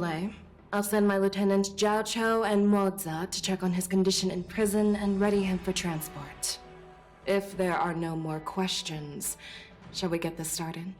delay. I'll send my Lieutenant Jiao Cho and Moza to check on his condition in prison and ready him for transport. If there are no more questions, shall we get this started?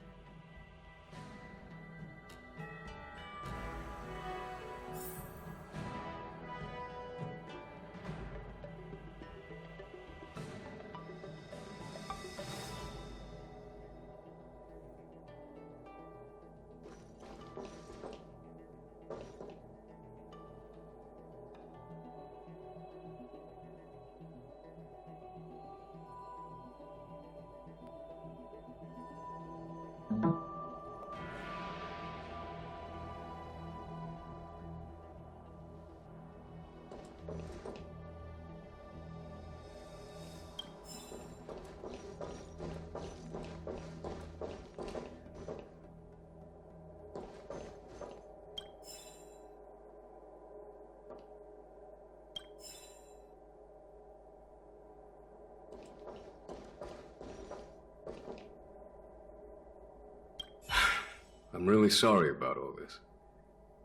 I'm really sorry about all this.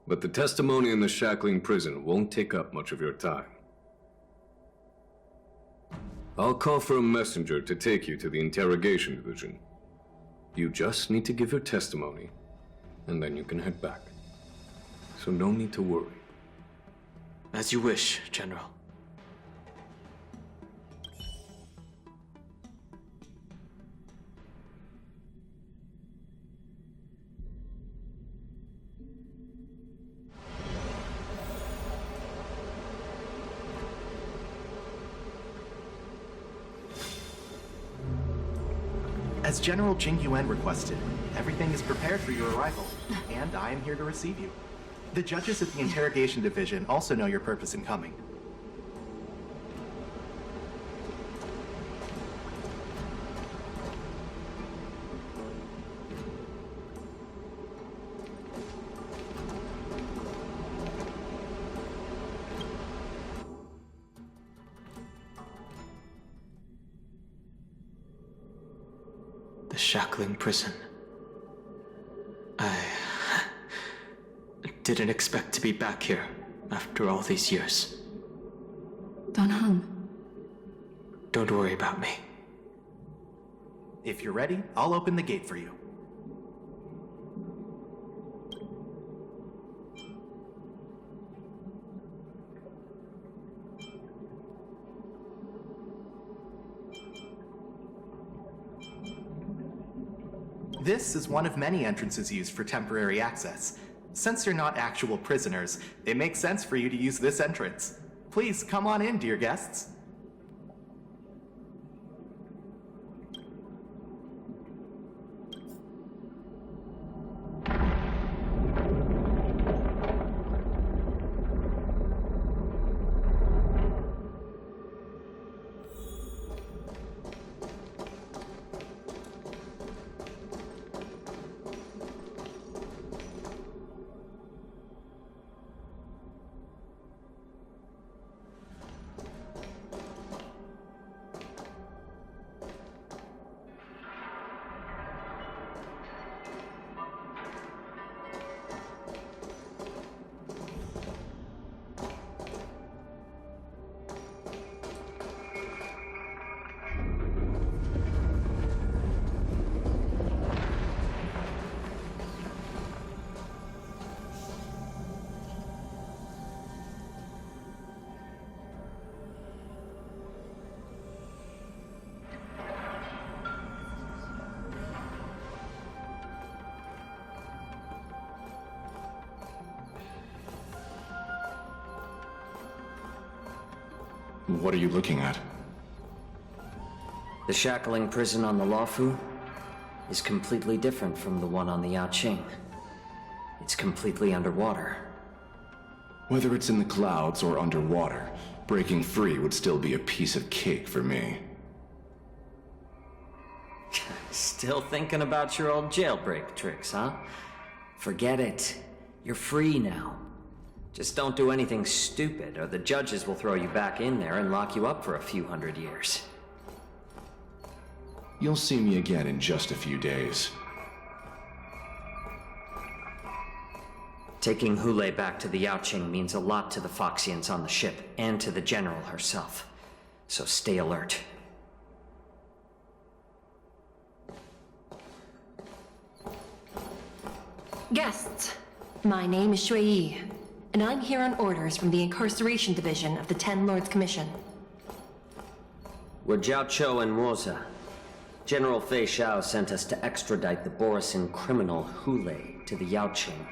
But the testimony in the shackling prison won't take up much of your time. I'll call for a messenger to take you to the interrogation division. You just need to give your testimony, and then you can head back. So no need to worry. As you wish, General. As General Jing Yuan requested, everything is prepared for your arrival, and I am here to receive you. The judges at the interrogation division also know your purpose in coming. The shackling prison. I didn't expect to be back here after all these years. Don Hung. Don't worry about me. If you're ready, I'll open the gate for you. This is one of many entrances used for temporary access. Since you're not actual prisoners, it makes sense for you to use this entrance. Please come on in, dear guests. What are you looking at? The shackling prison on the Luofu is completely different from the one on the Yaoqing. It's completely underwater. Whether it's in the clouds or underwater, breaking free would still be a piece of cake for me. Still thinking about your old jailbreak tricks, huh? Forget it. You're free now. Just don't do anything stupid, or the judges will throw you back in there and lock you up for a few hundred years. You'll see me again in just a few days. Taking Hule back to the Yaoqing means a lot to the Foxians on the ship, and to the General herself. So stay alert. Guests, my name is Shui Yi, and I'm here on orders from the Incarceration Division of the Ten Lords Commission. We're Jiao Cho and Moza. General Fei Xiao sent us to extradite the Borisin criminal Hule to the Yaoqing.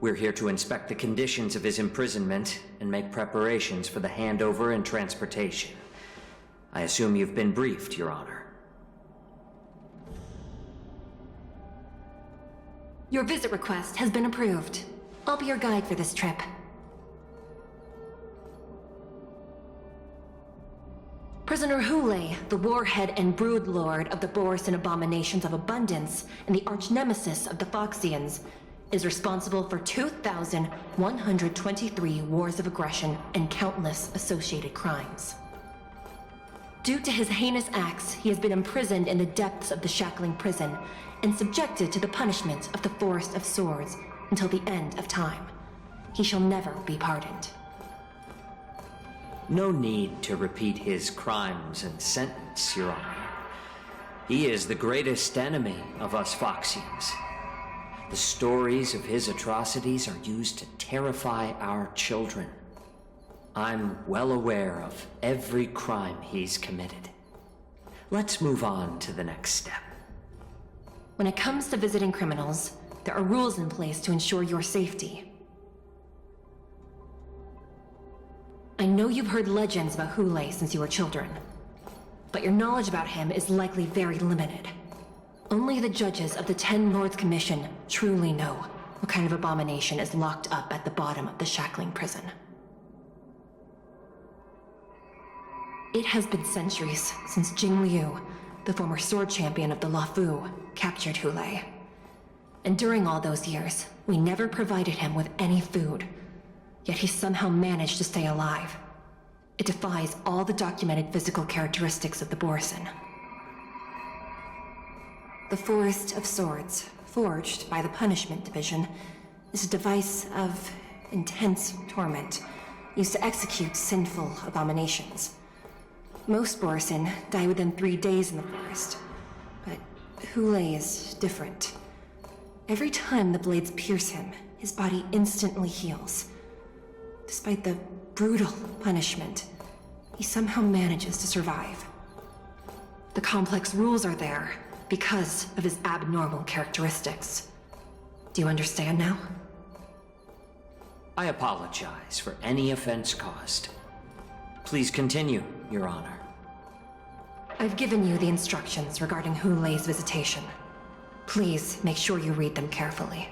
We're here to inspect the conditions of his imprisonment and make preparations for the handover and transportation. I assume you've been briefed, Your Honor. Your visit request has been approved. I'll be your guide for this trip. Prisoner Hule, the warhead and brood lord of the Borisin abominations of abundance and the arch-nemesis of the Foxians, is responsible for 2,123 wars of aggression and countless associated crimes. Due to his heinous acts, he has been imprisoned in the depths of the shackling prison and subjected to the punishment of the Forest of Swords until the end of time. He shall never be pardoned. No need to repeat his crimes and sentence, Your Honor. He is the greatest enemy of us Foxians. The stories of his atrocities are used to terrify our children. I'm well aware of every crime he's committed. Let's move on to the next step. When it comes to visiting criminals, there are rules in place to ensure your safety. I know you've heard legends about Hule since you were children, but your knowledge about him is likely very limited. Only the judges of the Ten Lords Commission truly know what kind of abomination is locked up at the bottom of the shackling prison. It has been centuries since Jing Liu, the former sword champion of the Luofu, captured Hule. And during all those years, we never provided him with any food. Yet he somehow managed to stay alive. It defies all the documented physical characteristics of the Borisin. The Forest of Swords, forged by the Punishment Division, is a device of intense torment, used to execute sinful abominations. Most Borisin die within 3 days in the forest, but Hule is different. Every time the blades pierce him, his body instantly heals. Despite the brutal punishment, he somehow manages to survive. The complex rules are there because of his abnormal characteristics. Do you understand now? I apologize for any offense caused. Please continue, Your Honor. I've given you the instructions regarding Hule's visitation. Please make sure you read them carefully.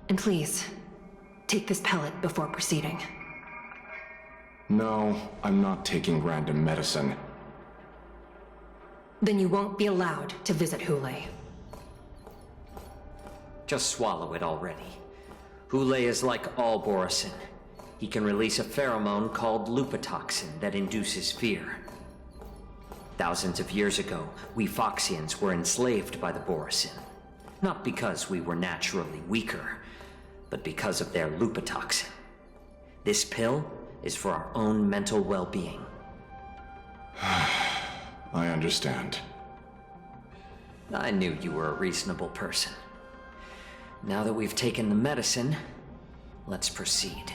And please, take this pellet before proceeding. No, I'm not taking random medicine. Then you won't be allowed to visit Hule. Just swallow it already. Hule is like all Borisin. He can release a pheromone called lupatoxin that induces fear. Thousands of years ago, we Foxians were enslaved by the Borisin. Not because we were naturally weaker, but because of their lupatoxin. This pill is for our own mental well-being. I understand. I knew you were a reasonable person. Now that we've taken the medicine, let's proceed.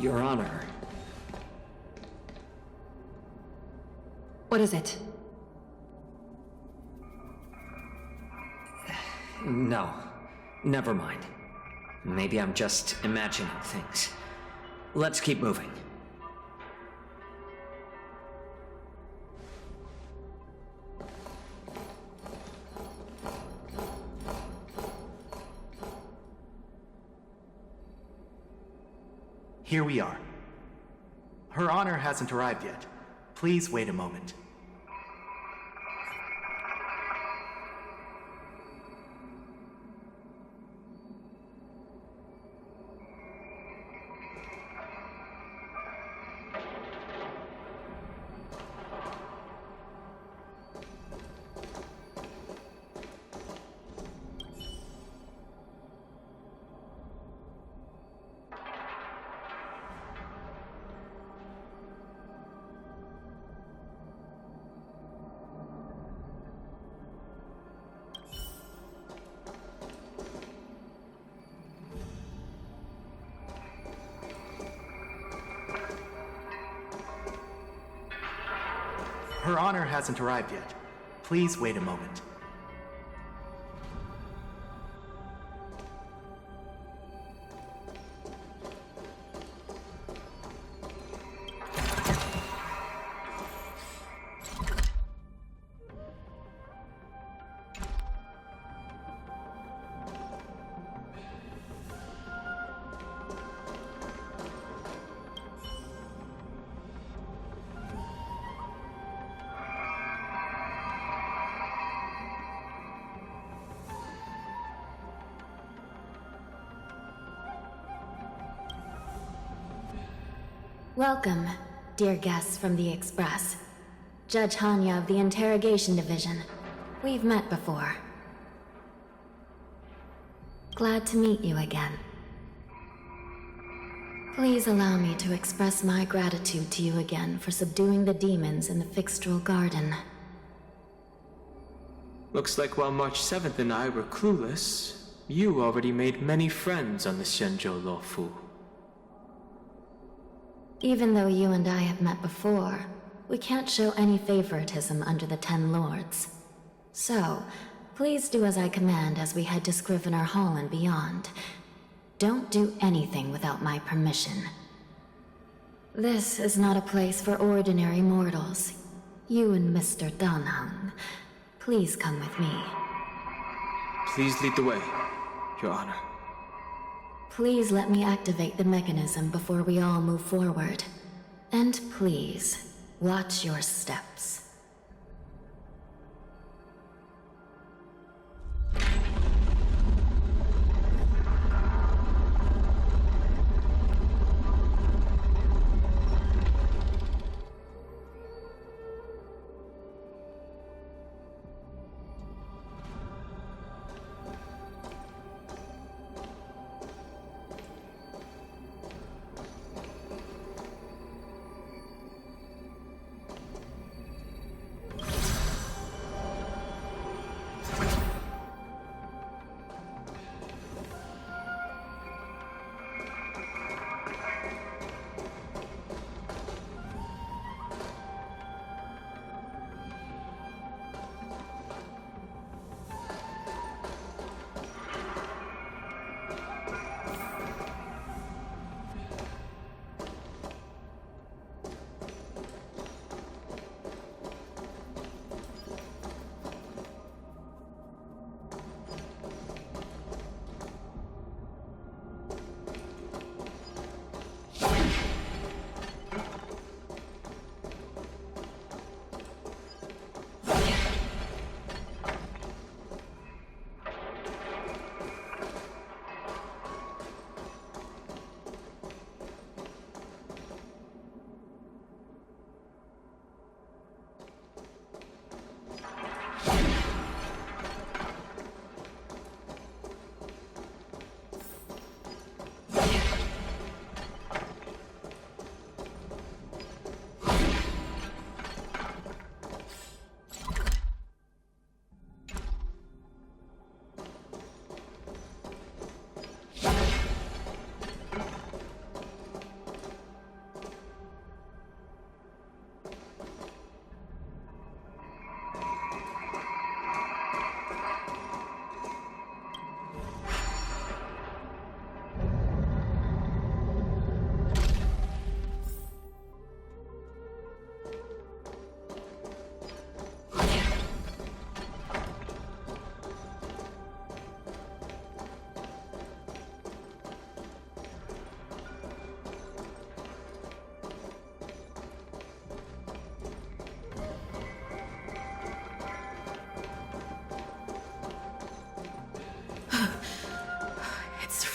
Your Honor. What is it? No, never mind. Maybe I'm just imagining things. Let's keep moving. Here we are. Her Honor hasn't arrived yet. Please wait a moment. Her Honor hasn't arrived yet. Please wait a moment. Welcome, dear guests from the Express. Judge Hanya of the Interrogation Division. We've met before. Glad to meet you again. Please allow me to express my gratitude to you again for subduing the demons in the Fixtral Garden. Looks like while March 7th and I were clueless, you already made many friends on the Shenzhou Luofu. Even though you and I have met before, we can't show any favoritism under the Ten Lords. So, please do as I command as we head to Scrivener Hall and beyond. Don't do anything without my permission. This is not a place for ordinary mortals. You and Mr. Danhang, please come with me. Please lead the way, Your Honor. Please let me activate the mechanism before we all move forward. And please, watch your steps.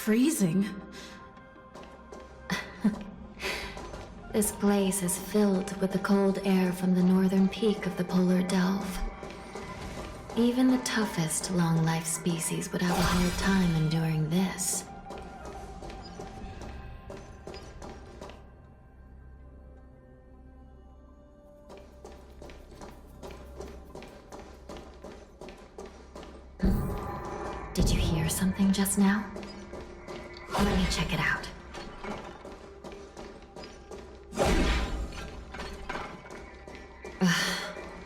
freezing. This place is filled with the cold air from the northern peak of the polar delve. Even the toughest long-life species would have a hard time enduring this. Did you hear something just now? Let me check it out.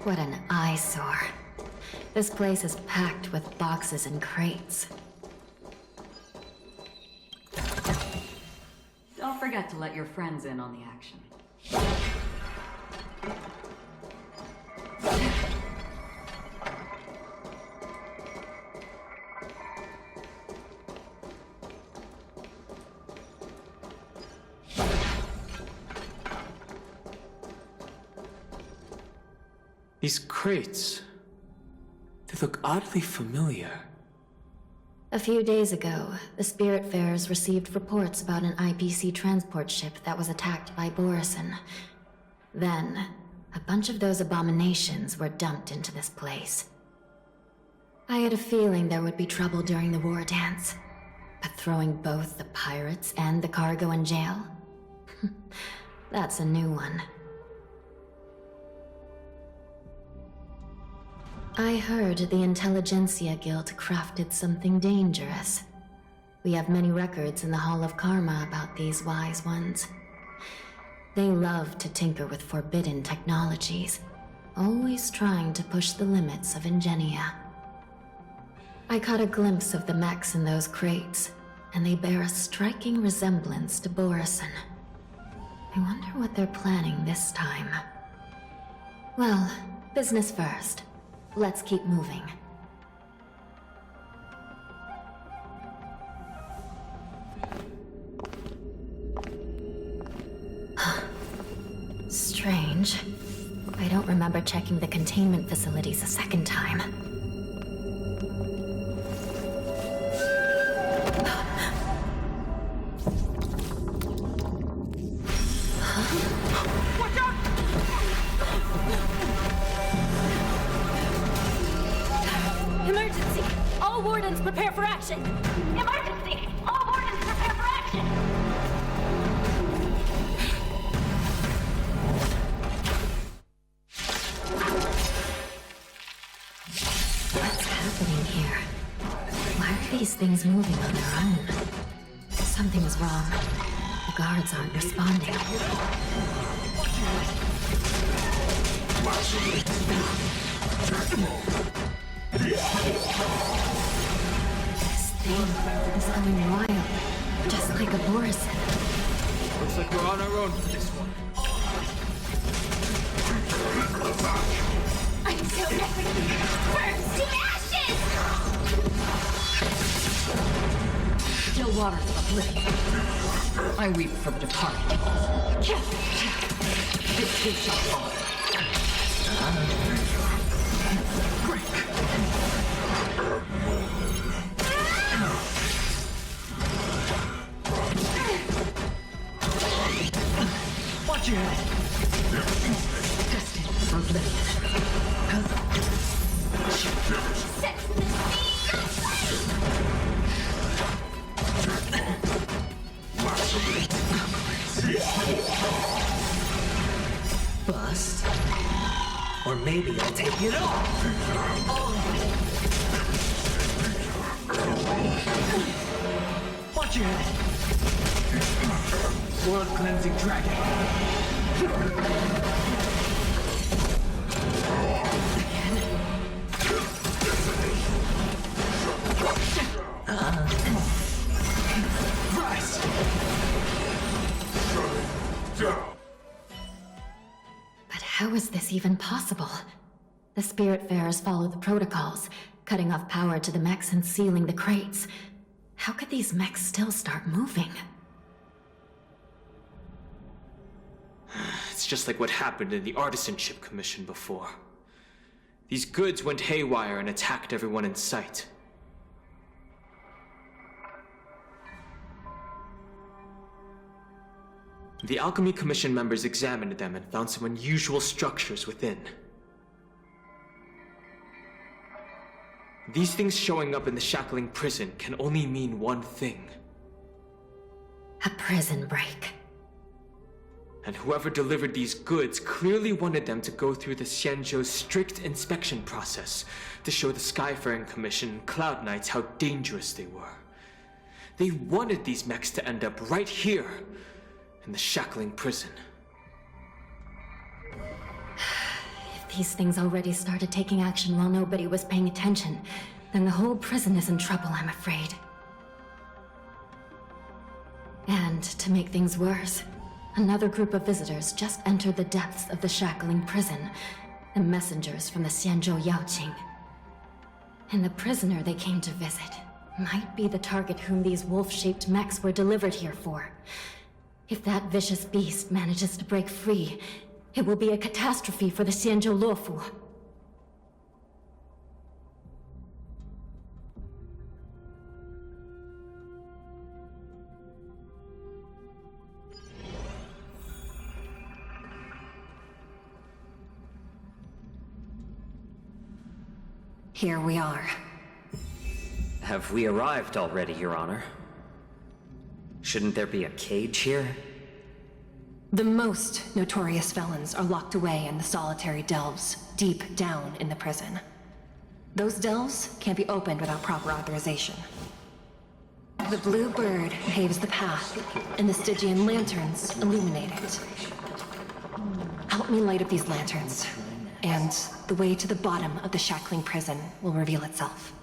What an eyesore. This place is packed with boxes and crates. Don't forget to let your friends in on the action. These crates, they look oddly familiar. A few days ago, the Spiritfarers received reports about an IPC transport ship that was attacked by Borison. Then, a bunch of those abominations were dumped into this place. I had a feeling there would be trouble during the war dance, but throwing both the pirates and the cargo in jail? That's a new one. I heard the Intelligentsia Guild crafted something dangerous. We have many records in the Hall of Karma about these wise ones. They love to tinker with forbidden technologies, always trying to push the limits of ingenia. I caught a glimpse of the mechs in those crates, and they bear a striking resemblance to Borison. I wonder what they're planning this time. Well, business first. Let's keep moving. Strange. I don't remember checking the containment facilities a second time. Emergency! All wardens prepare for action! Emergency! All wardens prepare for action! What's happening here? Why are these things moving on their own? Something is wrong. The guards aren't responding. This thing is going wild, just like a Borison. Looks like we're on our own for this one. Until everything burns to ashes! Still waters of oblivion. I weep for the departed. This too shall fall. Watch your head. Destined for oblivion. Set the Bust? Or maybe I'll take it off! Watch your head! World cleansing dragon! Christ! But how is this even possible? The Spiritfarers follow the protocols, cutting off power to the mechs and sealing the crates. How could these mechs still start moving? It's just like what happened in the Artisanship Commission before. These goods went haywire and attacked everyone in sight. The Alchemy Commission members examined them and found some unusual structures within. These things showing up in the shackling prison can only mean one thing. A prison break. And whoever delivered these goods clearly wanted them to go through the Xianzhou's strict inspection process to show the Skyfaring Commission and Cloud Knights how dangerous they were. They wanted these mechs to end up right here, in the shackling prison. If these things already started taking action while nobody was paying attention, then the whole prison is in trouble, I'm afraid. And to make things worse, another group of visitors just entered the depths of the shackling prison, the messengers from the Xianzhou Yaoqing. And the prisoner they came to visit might be the target whom these wolf-shaped mechs were delivered here for. If that vicious beast manages to break free, it will be a catastrophe for the Xianzhou Luofu. Here we are. Have we arrived already, Your Honor? Shouldn't there be a cage here? The most notorious felons are locked away in the solitary delves, deep down in the prison. Those delves can't be opened without proper authorization. The blue bird paves the path, and the Stygian lanterns illuminate it. Help me light up these lanterns, and the way to the bottom of the shackling prison will reveal itself.